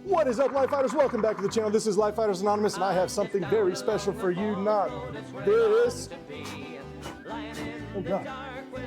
What is up, Life Fighters? Welcome back to the channel. This is Life Fighters Anonymous, and I have something very special for you. Not this. Oh God,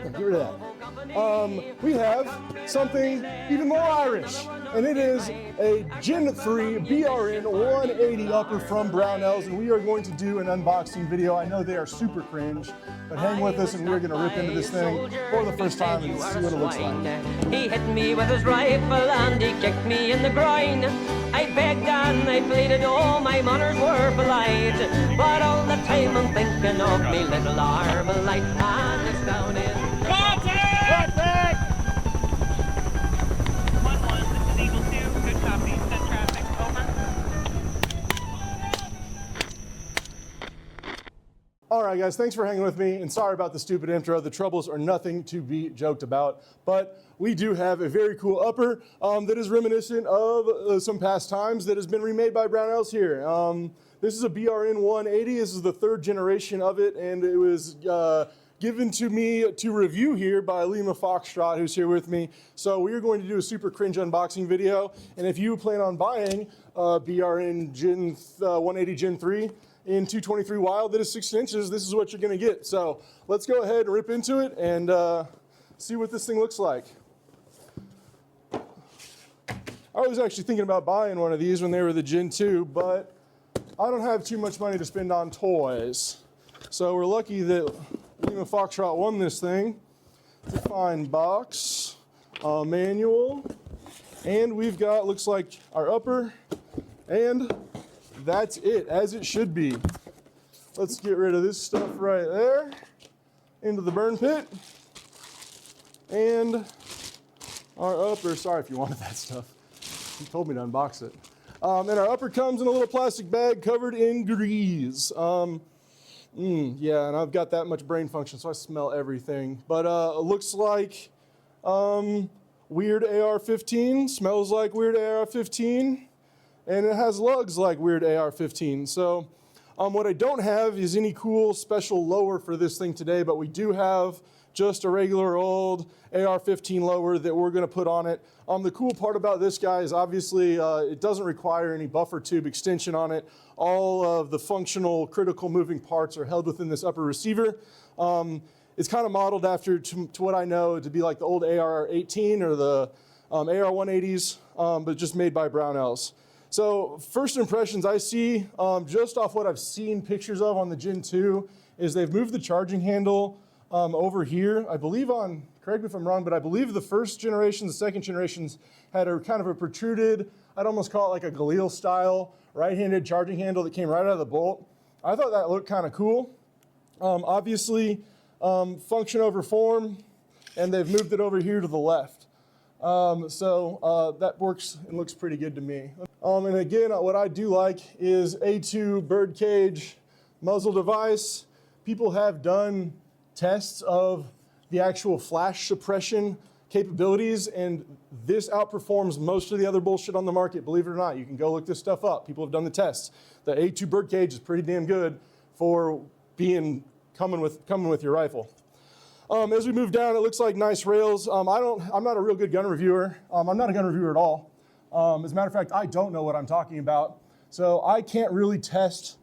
get rid of that. We have something even more Irish, and it is a Gen 3 BRN-180 upper from Brownells, and we are going to do an unboxing video. I know they are super cringe, but hang with us, and we're going to rip into this thing for the first time and see what it looks like. He hit me with his rifle and he kicked me in the groin. I begged and I pleaded, oh, my manners were polite, but all the time I'm thinking of me little Armalite, and it's down in Contact! Brownells, this is Eagle 2. Good copy. Send traffic. Over. All right, guys, thanks for hanging with me, and sorry about the stupid intro. The troubles are nothing to be joked about, but we do have a very cool upper that is reminiscent of some past times that has been remade by Brownells here. This is a BRN-180. This is the third generation of it, and it was given to me to review here by Lima Foxtrot, who's here with me. So we are going to do a super cringe unboxing video, and if you plan on buying BRN Gen 180 Gen 3 in 223 Wild that is 6 inches, this is what you're going to get. So let's go ahead and rip into it and see what this thing looks like. I was actually thinking about buying one of these when they were the Gen 2, but I don't have too much money to spend on toys. So we're lucky that Lima Foxtrot won this thing. It's a fine box, manual, and we've got, looks like, our upper, and that's it, as it should be. Let's get rid of this stuff right there, into the burn pit, and our upper, sorry if you wanted that stuff. You told me to unbox it. And our upper comes in a little plastic bag covered in grease. Yeah, and I've got that much brain function, so I smell everything. But it looks like weird AR-15, smells like weird AR-15, and it has lugs like weird AR-15. So what I don't have is any cool special lower for this thing today, but we do have just a regular old AR-15 lower that we're going to put on it. The cool part about this guy is obviously it doesn't require any buffer tube extension on it. All of the functional critical moving parts are held within this upper receiver. It's kind of modeled after, to what I know, to be like the old AR-18 or the AR-180s, but just made by Brownells. So first impressions I see, just off what I've seen pictures of on the Gen 2, is they've moved the charging handle over here. I believe on, correct me if I'm wrong, but I believe the first generation, the second generations had a kind of a protruded, I'd almost call it like a Galil style right-handed charging handle that came right out of the bolt. I thought that looked kind of cool. Obviously, function over form, and they've moved it over here to the left. So that works and looks pretty good to me. And again, what I do like is A2 birdcage muzzle device. People have done tests of the actual flash suppression capabilities, and this outperforms most of the other bullshit on the market, believe it or not. You can go look this stuff up. People have done the tests. The A2 birdcage is pretty damn good for coming with your rifle. As we move down, it looks like nice rails. I'm not a real good gun reviewer. I'm not a gun reviewer at all. As a matter of fact, I don't know what I'm talking about. So I can't really test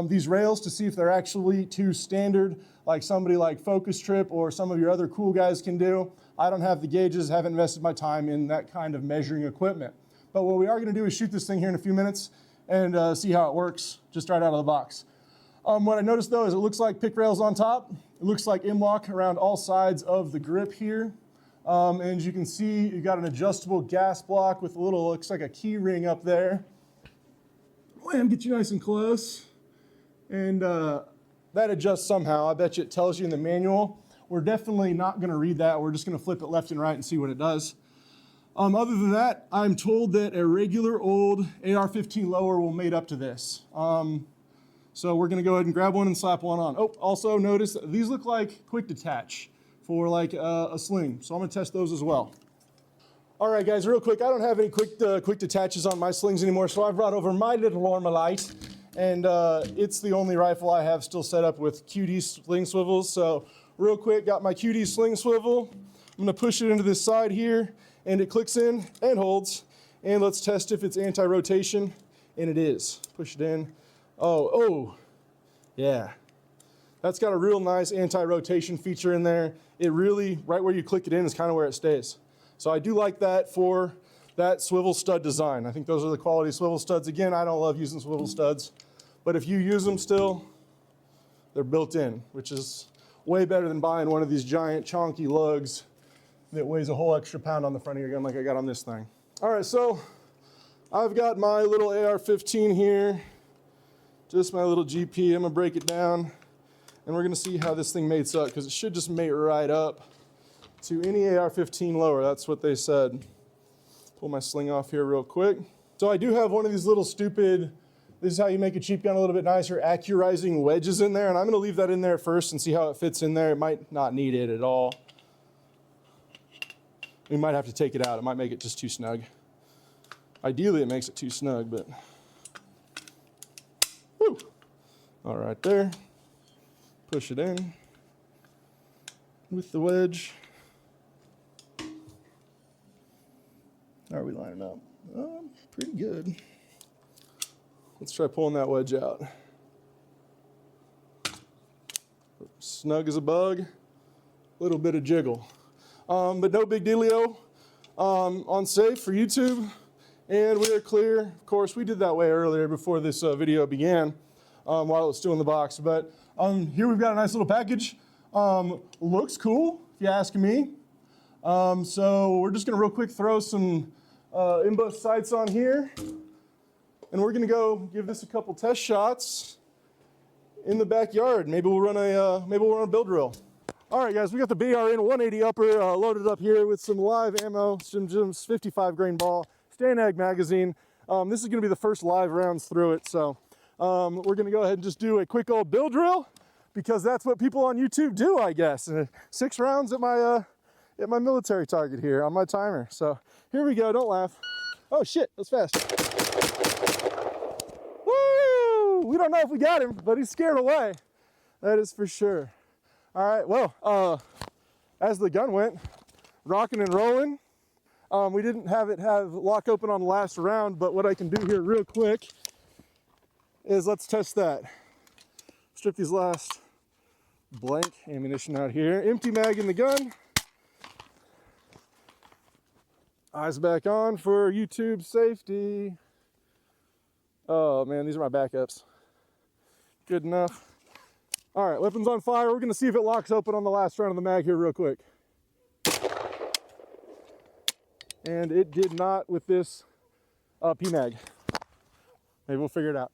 these rails to see if they're actually too standard, like somebody like Focus Trip or some of your other cool guys can do. I don't have the gauges, haven't invested my time in that kind of measuring equipment. But what we are going to do is shoot this thing here in a few minutes and see how it works just right out of the box. What I noticed though is it looks like pick rails on top. It looks like M-lock around all sides of the grip here. And as you can see, you've got an adjustable gas block with a little, looks like a key ring up there. Wham, get you nice and close. And that adjusts somehow. I bet you it tells you in the manual. We're definitely not going to read that. We're just going to flip it left and right and see what it does. Other than that, I'm told that a regular old AR-15 lower will mate up to this. So we're going to go ahead and grab one and slap one on. Oh, also notice these look like quick detach for like a sling. So I'm going to test those as well. All right, guys, real quick. I don't have any quick detaches on my slings anymore, so I brought over my little Armalite. And it's the only rifle I have still set up with QD sling swivels. So real quick, got my QD sling swivel. I'm gonna push it into this side here, and it clicks in and holds. And let's test if it's anti-rotation, and it is. Push it in. Oh, yeah. That's got a real nice anti-rotation feature in there. It really, right where you click it in is kind of where it stays. So I do like that for that swivel stud design. I think those are the quality swivel studs. Again, I don't love using swivel studs, but if you use them still, they're built in, which is way better than buying one of these giant chonky lugs that weighs a whole extra pound on the front of your gun like I got on this thing. All right, so I've got my little AR-15 here, just my little GP. I'm gonna break it down, and we're gonna see how this thing mates up, because it should just mate right up to any AR-15 lower. That's what they said. Pull my sling off here real quick. So I do have one of these little stupid, this is how you make a cheap gun a little bit nicer, accurizing wedges in there, and I'm gonna leave that in there first and see how it fits in there. It might not need it at all. We might have to take it out. It might make it just too snug. Ideally, it makes it too snug, but woo! All right, there. Push it in with the wedge. How are we lining up? Pretty good. Let's try pulling that wedge out. Snug as a bug. A little bit of jiggle. But no big dealio. On safe for YouTube. And we are clear. Of course, we did that way earlier before this video began, while it was still in the box. But here we've got a nice little package. Looks cool, if you ask me. So we're just gonna real quick throw some in-bust sights on here. And we're gonna go give this a couple test shots in the backyard. Maybe we'll run a build drill. All right, guys, we got the BRN-180 upper loaded up here with some live ammo, some 55 grain ball, Stanag magazine. This is gonna be the first live rounds through it, so we're gonna go ahead and just do a quick old build drill, because that's what people on YouTube do, I guess. 6 rounds at my military target here on my timer. So here we go. Don't laugh. Oh shit, that's fast. Woo! We don't know if we got him, but he's scared away. That is for sure. All right, well, as the gun went, rocking and rolling. We didn't have it lock open on the last round, but what I can do here real quick is let's test that. Strip these last blank ammunition out here. Empty mag in the gun. Eyes back on for YouTube safety. Oh man, these are my backups. Good enough. All right, weapons on fire. We're gonna see if it locks open on the last round of the mag here real quick. And it did not with this P-mag. Maybe we'll figure it out.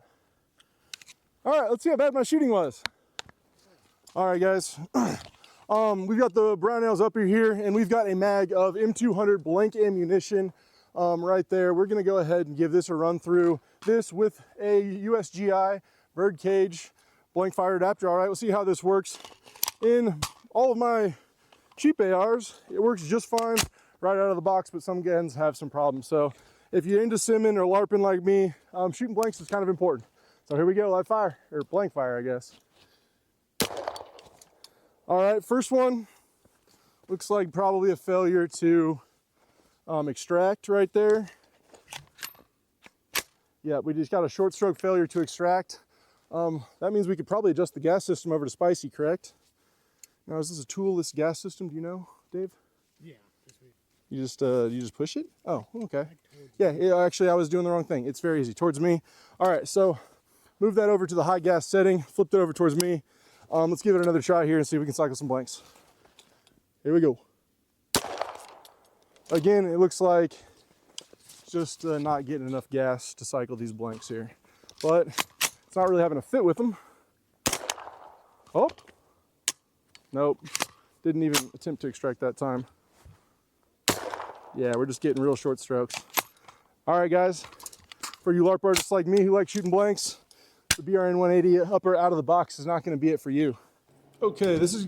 All right, let's see how bad my shooting was. All right, guys. We've got the Brownells up here, and we've got a mag of M200 blank ammunition right there. We're gonna go ahead and give this a run through. This with a UGSI birdcage blank fire adapter. All right, we'll see how this works. In all of my cheap ARs, it works just fine right out of the box, but some guns have some problems. So if you're into simming or LARPing like me, shooting blanks is kind of important. So here we go, live fire, or blank fire, I guess. All right, first one looks like probably a failure to extract right there. Yeah, we just got a short stroke failure to extract. That means we could probably adjust the gas system over to spicy, correct? Now, is this a toolless gas system? Do you know, Dave? Yeah. You just push it? Oh, okay. Yeah, actually, I was doing the wrong thing. It's very easy. Towards me. All right, so move that over to the high gas setting. Flip it over towards me. Let's give it another try here and see if we can cycle some blanks. Here we go. Again, it looks like just not getting enough gas to cycle these blanks here. But it's not really having a fit with them. Oh. Nope. Didn't even attempt to extract that time. Yeah, we're just getting real short strokes. All right, guys. For you LARP artists like me who like shooting blanks, the BRN-180 upper out of the box is not going to be it for you. Okay, this has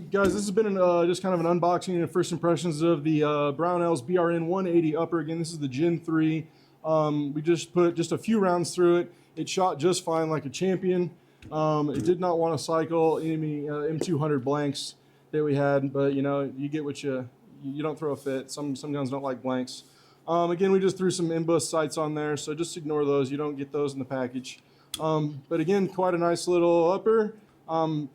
been just kind of an unboxing and first impressions of the Brownells BRN-180 upper. Again, this is the Gen 3. We just put just a few rounds through it. It shot just fine like a champion. It did not want to cycle any M200 blanks that we had, but you know, you get what you don't throw a fit. Some guns don't like blanks. Again, we just threw some MBUS sights on there, so just ignore those. You don't get those in the package. But again, quite a nice little upper.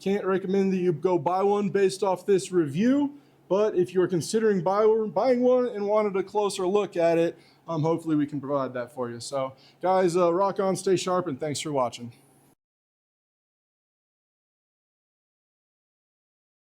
Can't recommend that you go buy one based off this review, but if you're considering buying one and wanted a closer look at it, hopefully we can provide that for you. So guys, rock on, stay sharp, and thanks for watching.